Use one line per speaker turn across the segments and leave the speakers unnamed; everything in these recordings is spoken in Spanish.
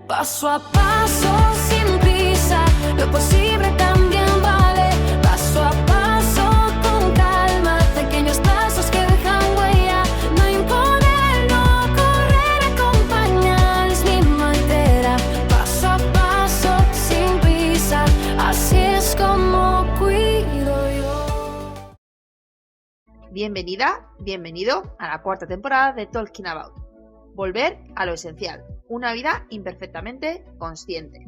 Paso a paso, sin prisa, lo posible también vale. Paso a paso, con calma, pequeños pasos que dejan huella. No imponer, no correr, acompañar es mi manera. Paso a paso, sin prisa, así es como cuido yo.
Bienvenida, bienvenido a la cuarta temporada de Talking About. Volver a lo esencial, una vida imperfectamente consciente.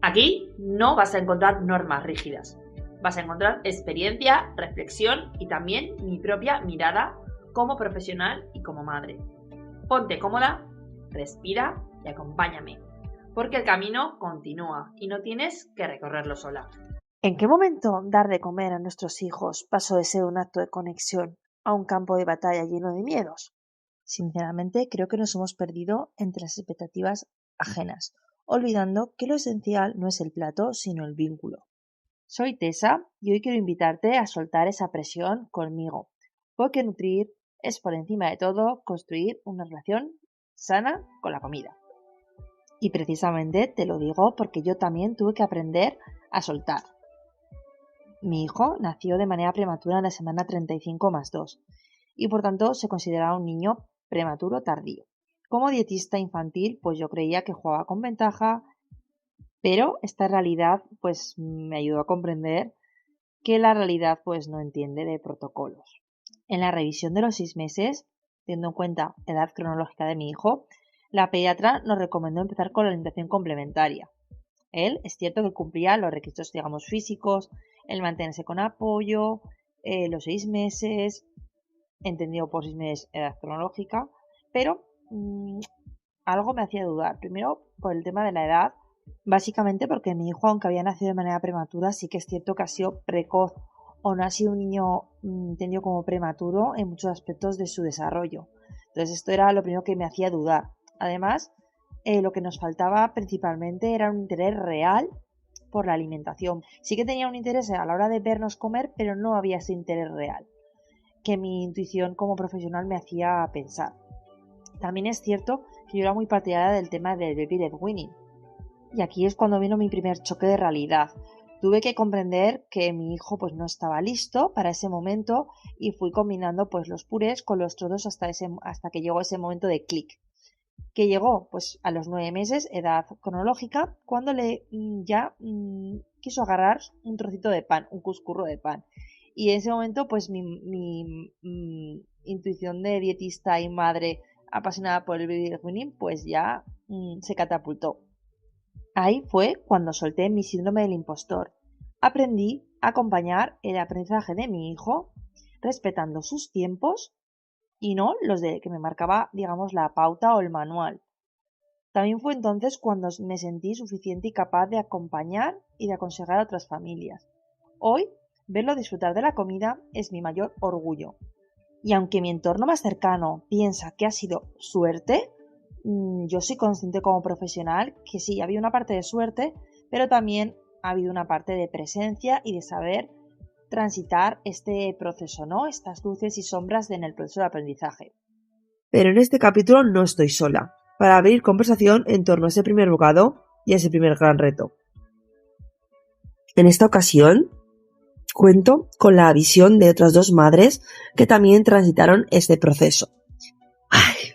Aquí no vas a encontrar normas rígidas, vas a encontrar experiencia, reflexión y también mi propia mirada como profesional y como madre. Ponte cómoda, respira y acompáñame, porque el camino continúa y no tienes que recorrerlo sola.
¿En qué momento dar de comer a nuestros hijos pasó de ser un acto de conexión a un campo de batalla lleno de miedos? Sinceramente, creo que nos hemos perdido entre las expectativas ajenas, olvidando que lo esencial no es el plato, sino el vínculo. Soy Tessa y hoy quiero invitarte a soltar esa presión conmigo, porque nutrir es por encima de todo construir una relación sana con la comida. Y precisamente te lo digo porque yo también tuve que aprender a soltar. Mi hijo nació de manera prematura en la semana 35+2 y por tanto se consideraba un niño prematuro tardío. Como dietista infantil, pues yo creía que jugaba con ventaja, pero esta realidad pues me ayudó a comprender que la realidad pues no entiende de protocolos. En la revisión de los 6 meses, teniendo en cuenta la edad cronológica de mi hijo, la pediatra nos recomendó empezar con la alimentación complementaria. Él es cierto que cumplía los requisitos, digamos, físicos, el mantenerse con apoyo, los 6 meses, entendido por 6 meses edad cronológica, pero algo me hacía dudar. Primero, por el tema de la edad, básicamente porque mi hijo, aunque había nacido de manera prematura, sí que es cierto que ha sido precoz o no ha sido un niño entendido como prematuro en muchos aspectos de su desarrollo. Entonces esto era lo primero que me hacía dudar. Además, lo que nos faltaba principalmente era un interés real por la alimentación. Sí que tenía un interés a la hora de vernos comer, pero no había ese interés real que mi intuición como profesional me hacía pensar. También es cierto que yo era muy partidaria del tema del baby led weaning. Y aquí es cuando vino mi primer choque de realidad. Tuve que comprender que mi hijo pues no estaba listo para ese momento y fui combinando pues los purés con los trozos hasta que llegó ese momento de clic. Que llegó pues a los 9 meses, edad cronológica, cuando le quiso agarrar un trocito de pan, un cuscurro de pan. Y en ese momento, pues mi intuición de dietista y madre apasionada por el baby led weaning, pues ya se catapultó. Ahí fue cuando solté mi síndrome del impostor. Aprendí a acompañar el aprendizaje de mi hijo, respetando sus tiempos y no los de que me marcaba, digamos, la pauta o el manual. También fue entonces cuando me sentí suficiente y capaz de acompañar y de aconsejar a otras familias. Hoy, verlo disfrutar de la comida es mi mayor orgullo. Y aunque mi entorno más cercano piensa que ha sido suerte, yo soy consciente como profesional que sí, había una parte de suerte, pero también ha habido una parte de presencia y de saber transitar este proceso, ¿no? Estas luces y sombras en el proceso de aprendizaje.
Pero en este capítulo no estoy sola, para abrir conversación en torno a ese primer bocado y a ese primer gran reto. En esta ocasión cuento con la visión de otras 2 madres que también transitaron este proceso. ¡Ay!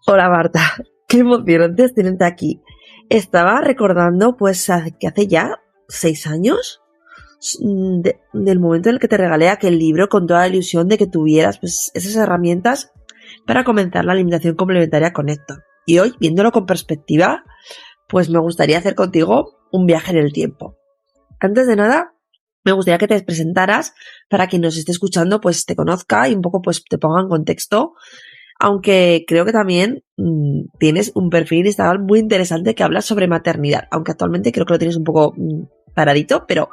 Hola Marta, qué emocionante tenerte aquí. Estaba recordando pues que hace ya 6 años del momento en el que te regalé aquel libro con toda la ilusión de que tuvieras pues esas herramientas para comenzar la alimentación complementaria con Héctor. Y hoy, viéndolo con perspectiva, pues me gustaría hacer contigo un viaje en el tiempo. Antes de nada, me gustaría que te presentaras para quien nos esté escuchando pues te conozca y un poco pues te ponga en contexto, aunque creo que también tienes un perfil de Instagram muy interesante que habla sobre maternidad, aunque actualmente creo que lo tienes un poco paradito, pero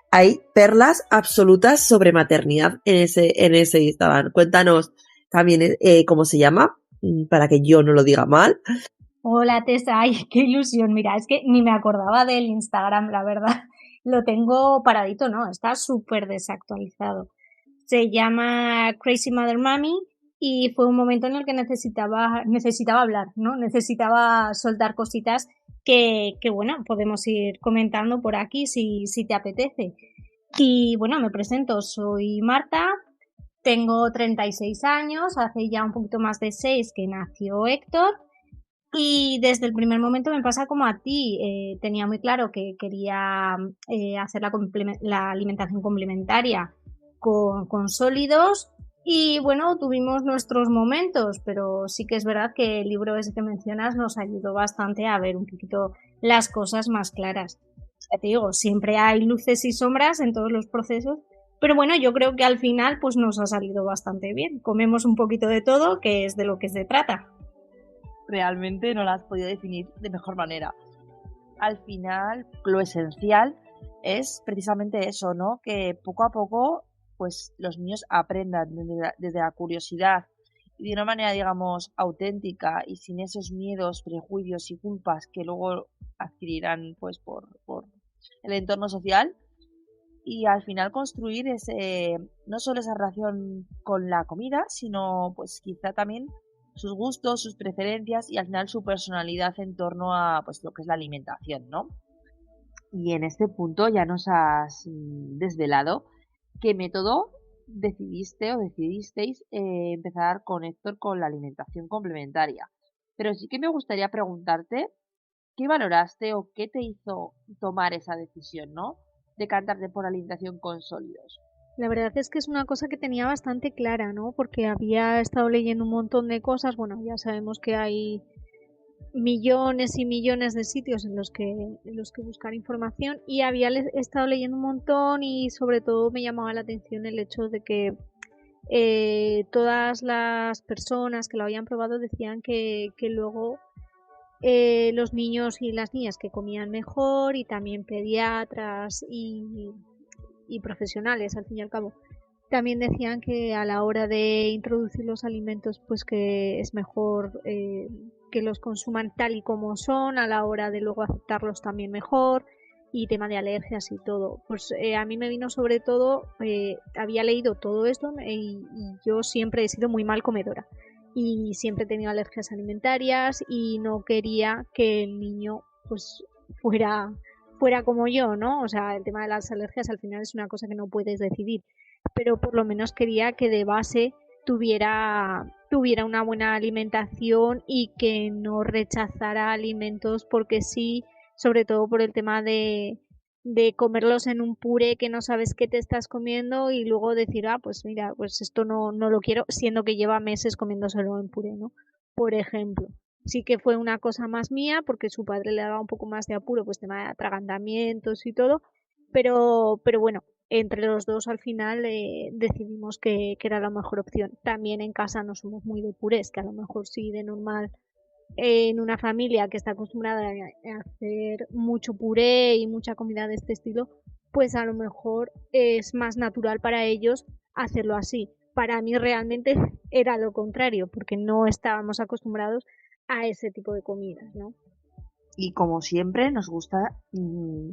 hay perlas absolutas sobre maternidad en ese Instagram. Cuéntanos también cómo se llama, para que yo no lo diga mal.
Hola Tessa, ay, qué ilusión, mira, es que ni me acordaba del Instagram, la verdad. Lo tengo paradito, no, está súper desactualizado. Se llama Crazy Mother Mommy y fue un momento en el que necesitaba hablar, ¿no? Necesitaba soltar cositas que bueno, podemos ir comentando por aquí si te apetece. Y bueno, me presento, soy Marta, tengo 36 años, hace ya un poquito más de 6 que nació Héctor. Y desde el primer momento me pasa como a ti, tenía muy claro que quería hacer la alimentación complementaria con sólidos y bueno, tuvimos nuestros momentos, pero sí que es verdad que el libro ese que mencionas nos ayudó bastante a ver un poquito las cosas más claras. Ya te digo, siempre hay luces y sombras en todos los procesos, pero bueno, yo creo que al final pues nos ha salido bastante bien. Comemos un poquito de todo, que es de lo que se trata.
Realmente no la has podido definir de mejor manera. Al final, lo esencial es precisamente eso, ¿no? Que poco a poco, pues los niños aprendan desde la curiosidad y de una manera, digamos, auténtica y sin esos miedos, prejuicios y culpas que luego adquirirán, pues, por el entorno social. Y al final construir no solo esa relación con la comida, sino pues quizá también sus gustos, sus preferencias y al final su personalidad en torno a pues lo que es la alimentación, ¿no? Y en este punto ya nos has desvelado qué método decidisteis empezar con Héctor con la alimentación complementaria. Pero sí que me gustaría preguntarte qué valoraste o qué te hizo tomar esa decisión, ¿no? Decantarte por alimentación con sólidos.
La verdad es que es una cosa que tenía bastante clara, ¿no? Porque había estado leyendo un montón de cosas. Bueno, ya sabemos que hay millones y millones de sitios en los que buscar información y había estado leyendo un montón y sobre todo me llamaba la atención el hecho de que todas las personas que lo habían probado decían que luego los niños y las niñas que comían mejor y también pediatras y profesionales al fin y al cabo también decían que a la hora de introducir los alimentos pues que es mejor que los consuman tal y como son, a la hora de luego aceptarlos también mejor y tema de alergias y todo. Pues a mí me vino sobre todo, había leído todo esto y yo siempre he sido muy mal comedora y siempre he tenido alergias alimentarias y no quería que el niño pues fuera como yo, ¿no? O sea, el tema de las alergias al final es una cosa que no puedes decidir, pero por lo menos quería que de base tuviera una buena alimentación y que no rechazara alimentos porque sí, sobre todo por el tema de comerlos en un puré que no sabes qué te estás comiendo y luego decir, pues mira, pues esto no lo quiero, siendo que lleva meses comiéndoselo en puré, ¿no? Por ejemplo. Sí que fue una cosa más mía porque su padre le daba un poco más de apuro, pues tema de atragantamientos y todo, pero bueno, entre los dos al final decidimos que era la mejor opción. También en casa no somos muy de purés, que a lo mejor sí de normal en una familia que está acostumbrada a hacer mucho puré y mucha comida de este estilo, pues a lo mejor es más natural para ellos hacerlo así. Para mí realmente era lo contrario, porque no estábamos acostumbrados a ese tipo de comidas, ¿no?
Y como siempre nos gusta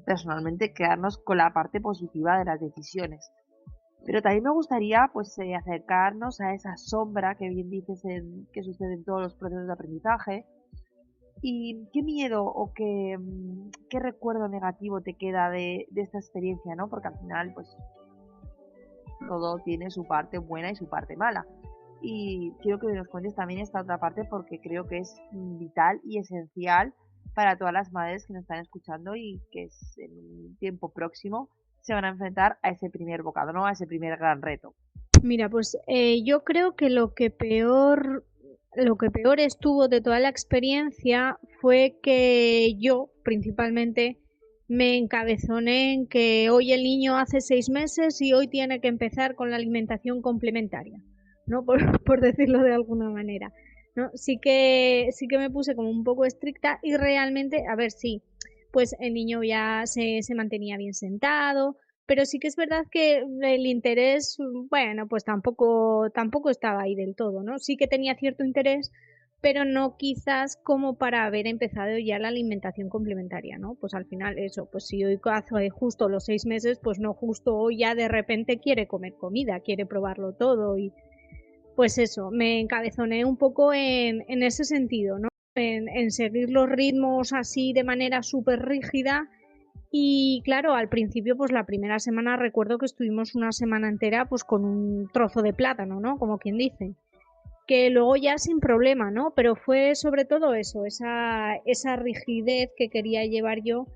personalmente quedarnos con la parte positiva de las decisiones. Pero también me gustaría pues acercarnos a esa sombra que bien dices que sucede en todos los procesos de aprendizaje. ¿Y qué miedo o qué recuerdo negativo te queda de esta experiencia, ¿no? Porque al final pues todo tiene su parte buena y su parte mala. Y quiero que nos cuentes también esta otra parte porque creo que es vital y esencial para todas las madres que nos están escuchando y que en un tiempo próximo se van a enfrentar a ese primer bocado, ¿no? A ese primer gran reto.
Mira, pues yo creo que lo que peor estuvo de toda la experiencia fue que yo, principalmente, me encabezoné en que hoy el niño hace 6 meses y hoy tiene que empezar con la alimentación complementaria, ¿no? Por decirlo de alguna manera, ¿no? Sí que me puse como un poco estricta y realmente, a ver, sí, pues el niño ya se mantenía bien sentado, pero sí que es verdad que el interés, bueno, pues tampoco estaba ahí del todo, ¿no? Sí que tenía cierto interés, pero no quizás como para haber empezado ya la alimentación complementaria, ¿no? Pues al final eso, pues si hoy hace justo los 6 meses, pues no justo hoy ya de repente quiere comer comida, quiere probarlo todo pues eso, me encabezoné un poco en ese sentido, ¿no? En seguir los ritmos así de manera súper rígida. Y claro, al principio, pues la primera semana recuerdo que estuvimos una semana entera pues con un trozo de plátano, ¿no? Como quien dice. Que luego ya sin problema, ¿no? Pero fue sobre todo eso, esa rigidez que quería llevar yo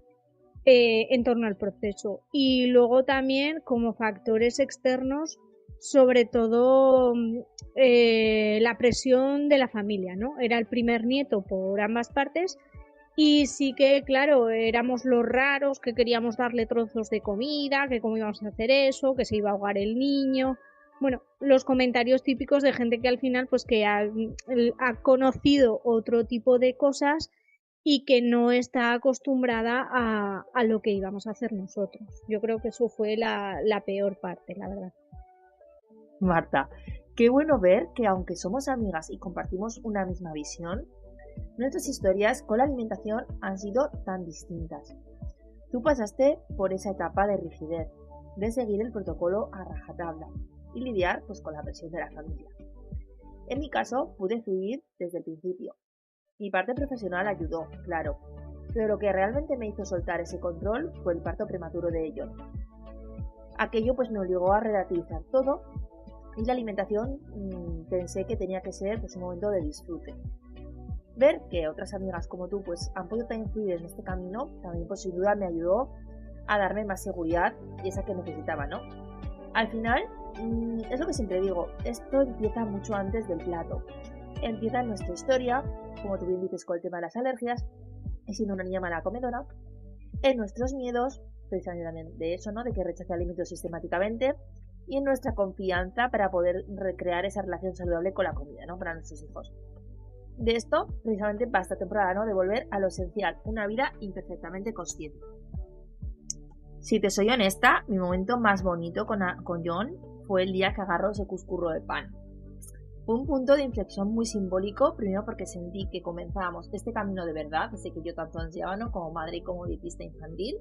en torno al proceso. Y luego también como factores externos, sobre todo la presión de la familia, ¿no? Era el primer nieto por ambas partes. Y sí que, claro, éramos los raros que queríamos darle trozos de comida, que cómo íbamos a hacer eso, que se iba a ahogar el niño. Bueno, los comentarios típicos de gente que al final pues que ha conocido otro tipo de cosas y que no está acostumbrada a lo que íbamos a hacer nosotros. Yo creo que eso fue la peor parte, la verdad.
Marta, qué bueno ver que aunque somos amigas y compartimos una misma visión, nuestras historias con la alimentación han sido tan distintas. Tú pasaste por esa etapa de rigidez, de seguir el protocolo a rajatabla y lidiar pues con la presión de la familia. En mi caso, pude fluir desde el principio. Mi parte profesional ayudó, claro, pero lo que realmente me hizo soltar ese control fue el parto prematuro de ellos. Aquello pues me obligó a relativizar todo y la alimentación pensé que tenía que ser pues un momento de disfrute. Ver que otras amigas como tú pues han podido influir en este camino también pues sin duda me ayudó a darme más seguridad y esa que necesitaba, ¿no? Al final, es lo que siempre digo, esto empieza mucho antes del plato. Empieza en nuestra historia, como tú bien dices con el tema de las alergias, y siendo una niña mala comedora, en nuestros miedos, precisamente también de eso, ¿no? De que rechace alimentos sistemáticamente, y en nuestra confianza para poder recrear esa relación saludable con la comida, ¿no? Para nuestros hijos. De esto, precisamente, va esta temporada, ¿no? De volver a lo esencial, una vida imperfectamente consciente. Si te soy honesta, mi momento más bonito con John fue el día que agarró ese cuscurro de pan. Fue un punto de inflexión muy simbólico, primero porque sentí que comenzábamos este camino de verdad, ese que yo tanto ansiaba, ¿no? Como madre y como dietista infantil.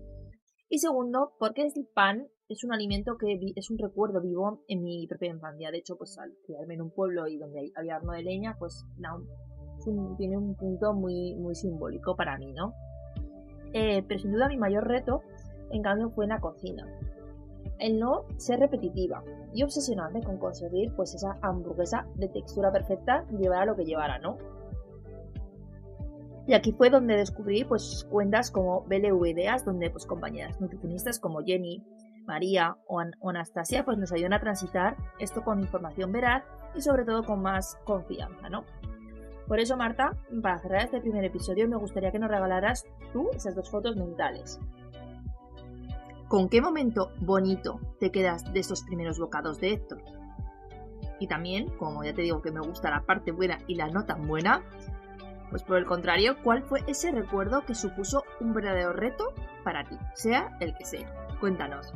Y segundo, porque el pan es un alimento que es un recuerdo vivo en mi propia infancia. De hecho, pues al criarme en un pueblo y donde había horno de leña, pues tiene un punto muy, muy simbólico para mí, ¿no? Pero sin duda mi mayor reto, en cambio, fue en la cocina. El no ser repetitiva y obsesionarme con conseguir pues esa hamburguesa de textura perfecta, llevara lo que llevara, ¿no? Y aquí fue donde descubrí pues cuentas como BLV Ideas, donde pues compañeras nutricionistas como Jenny, María o Anastasia pues nos ayudan a transitar esto con información veraz y sobre todo con más confianza, ¿no? Por eso, Marta, para cerrar este primer episodio me gustaría que nos regalaras tú esas 2 fotos mentales. ¿Con qué momento bonito te quedas de esos primeros bocados de Héctor? Y también, como ya te digo que me gusta la parte buena y la no tan buena, pues por el contrario, ¿cuál fue ese recuerdo que supuso un verdadero reto para ti, sea el que sea? Cuéntanos.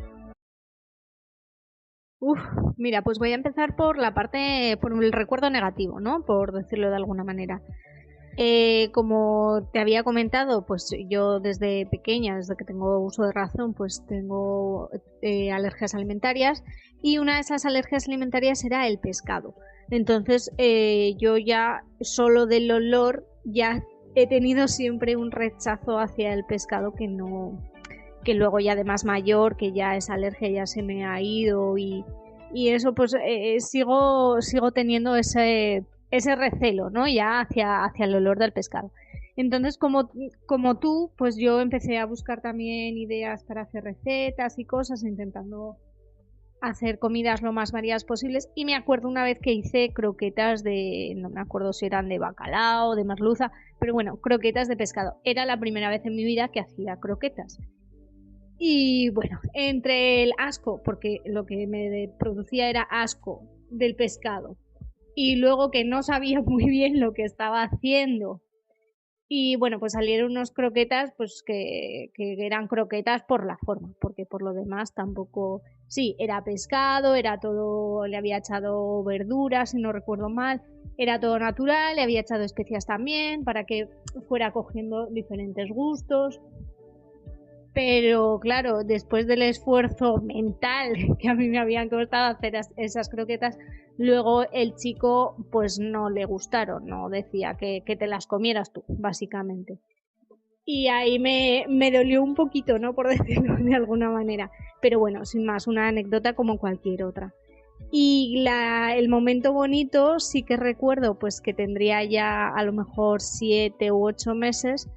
Mira, pues voy a empezar por el recuerdo negativo, ¿no? Por decirlo de alguna manera. Como te había comentado, pues yo desde pequeña, desde que tengo uso de razón, pues tengo alergias alimentarias y una de esas alergias alimentarias era el pescado. Entonces yo ya solo del olor ya he tenido siempre un rechazo hacia el pescado que luego ya de más mayor, que ya esa alergia ya se me ha ido y eso pues sigo teniendo ese recelo, ¿no? Ya hacia el olor del pescado. Entonces, como tú, pues yo empecé a buscar también ideas para hacer recetas y cosas, intentando hacer comidas lo más variadas posibles. Y me acuerdo una vez que hice croquetas no me acuerdo si eran de bacalao, de merluza, pero bueno, croquetas de pescado. Era la primera vez en mi vida que hacía croquetas. Y bueno, entre el asco, porque lo que me producía era asco del pescado, y luego que no sabía muy bien lo que estaba haciendo. Y bueno, pues salieron unos croquetas pues que eran croquetas por la forma, porque por lo demás tampoco... Sí, era pescado, era todo, le había echado verduras, si no recuerdo mal, era todo natural, le había echado especias también para que fuera cogiendo diferentes gustos. Pero claro, después del esfuerzo mental que a mí me habían costado hacer esas croquetas, Luego el chico pues no le gustaron, no decía que te las comieras tú, básicamente. Y ahí me dolió un poquito, ¿no? Por decirlo de alguna manera. Pero bueno, sin más, una anécdota como cualquier otra. Y el momento bonito sí que recuerdo pues que tendría ya a lo mejor 7 u 8 meses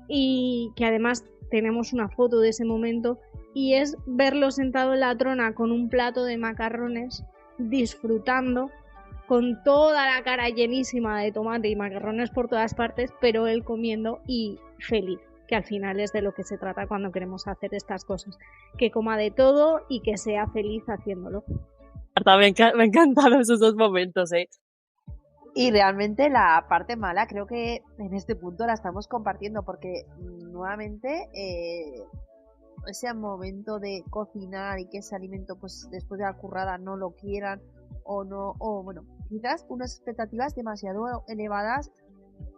y que además tenemos una foto de ese momento y es verlo sentado en la trona con un plato de macarrones disfrutando con toda la cara llenísima de tomate y macarrones por todas partes, pero él comiendo y feliz, que al final es de lo que se trata cuando queremos hacer estas cosas, que coma de todo y que sea feliz haciéndolo.
Me encantaron esos dos momentos, ¿eh?
Y realmente la parte mala creo que en este punto la estamos compartiendo porque nuevamente ese momento de cocinar y que ese alimento pues después de la currada no lo quieran o no, o bueno, quizás unas expectativas demasiado elevadas.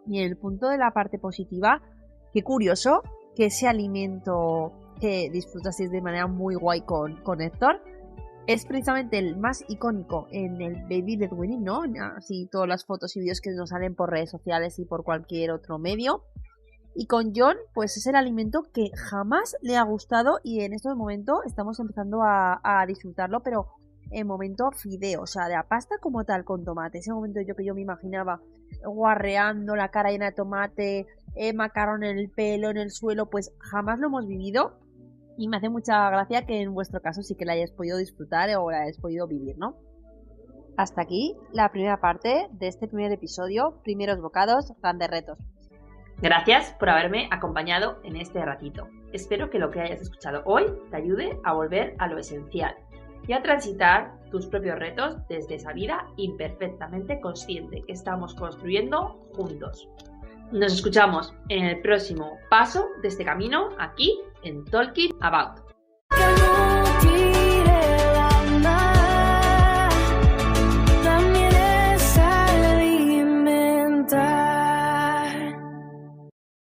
Y en el punto de la parte positiva, qué curioso que ese alimento que disfrutasteis de manera muy guay con Héctor es precisamente el más icónico en el Baby Led Wedding, ¿no? Así todas las fotos y vídeos que nos salen por redes sociales y por cualquier otro medio. Y con John, pues es el alimento que jamás le ha gustado y en este momento estamos empezando a disfrutarlo, pero en momento fideo, o sea, de la pasta como tal con tomate. Ese momento que yo me imaginaba guarreando, la cara llena de tomate, macarrón en el pelo, en el suelo, pues jamás lo hemos vivido. Y me hace mucha gracia que en vuestro caso sí que la hayáis podido disfrutar o la hayáis podido vivir, ¿no? Hasta aquí la primera parte de este primer episodio, Primeros Bocados, Grandes Retos.
Gracias por haberme acompañado en este ratito. Espero que lo que hayas escuchado hoy te ayude a volver a lo esencial y a transitar tus propios retos desde esa vida imperfectamente consciente que estamos construyendo juntos. Nos escuchamos en el próximo paso de este camino aquí en Talking About.